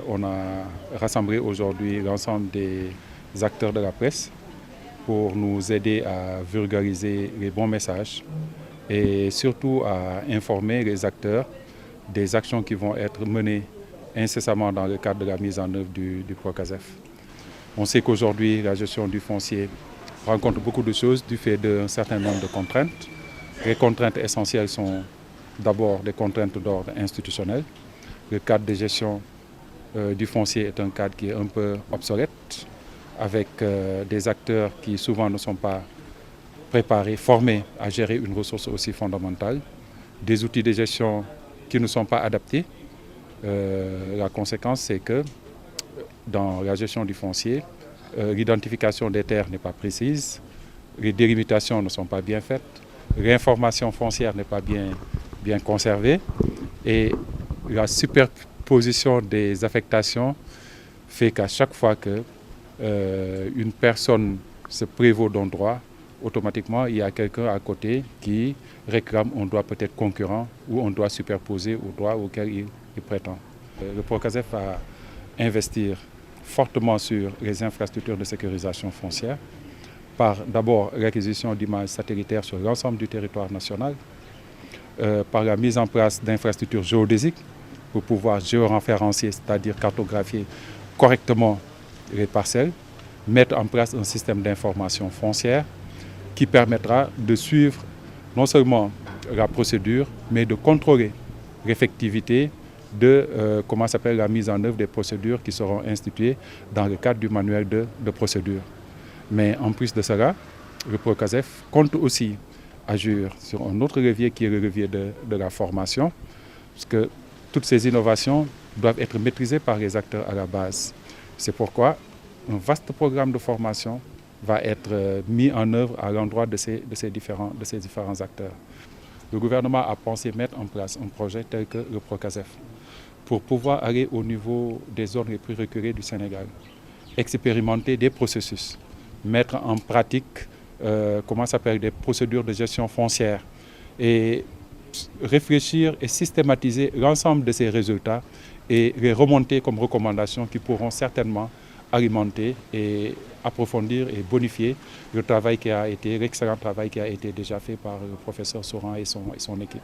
On a rassemblé aujourd'hui l'ensemble des acteurs de la presse pour nous aider à vulgariser les bons messages et surtout à informer les acteurs des actions qui vont être menées incessamment dans le cadre de la mise en œuvre du Procasef. On sait qu'aujourd'hui, la gestion du foncier rencontre beaucoup de choses du fait d'un certain nombre de contraintes. Les contraintes essentielles sont d'abord des contraintes d'ordre institutionnel. Le cadre de gestion du foncier est un cadre qui est un peu obsolète, avec des acteurs qui souvent ne sont pas préparés, formés à gérer une ressource aussi fondamentale, des outils de gestion qui ne sont pas adaptés. La conséquence, c'est que dans la gestion du foncier, l'identification des terres n'est pas précise, les délimitations ne sont pas bien faites, l'information foncière n'est pas bien conservée et la superposition des affectations fait qu'à chaque fois que une personne se prévaut d'un droit, automatiquement il y a quelqu'un à côté qui réclame un droit peut-être concurrent ou un droit superposé au droit auquel il prétend. Le Procasef va investir fortement sur les infrastructures de sécurisation foncière par d'abord l'acquisition d'images satellitaires sur l'ensemble du territoire national, par la mise en place d'infrastructures géodésiques pour pouvoir géoréférencier, c'est-à-dire cartographier correctement les parcelles, mettre en place un système d'information foncière qui permettra de suivre non seulement la procédure, mais de contrôler l'effectivité de la mise en œuvre des procédures qui seront instituées dans le cadre du manuel de procédure. Mais en plus de cela, le Procasef compte aussi agir sur un autre levier qui est le levier de la formation, parce que toutes ces innovations doivent être maîtrisées par les acteurs à la base. C'est pourquoi un vaste programme de formation va être mis en œuvre à l'endroit de ces différents acteurs. Le gouvernement a pensé mettre en place un projet tel que le Procasef pour pouvoir aller au niveau des zones les plus reculées du Sénégal, expérimenter des processus, mettre en pratique des procédures de gestion foncière et réfléchir et systématiser l'ensemble de ces résultats et les remonter comme recommandations qui pourront certainement alimenter et approfondir et bonifier l'excellent travail qui a été déjà fait par le professeur Soran et son équipe.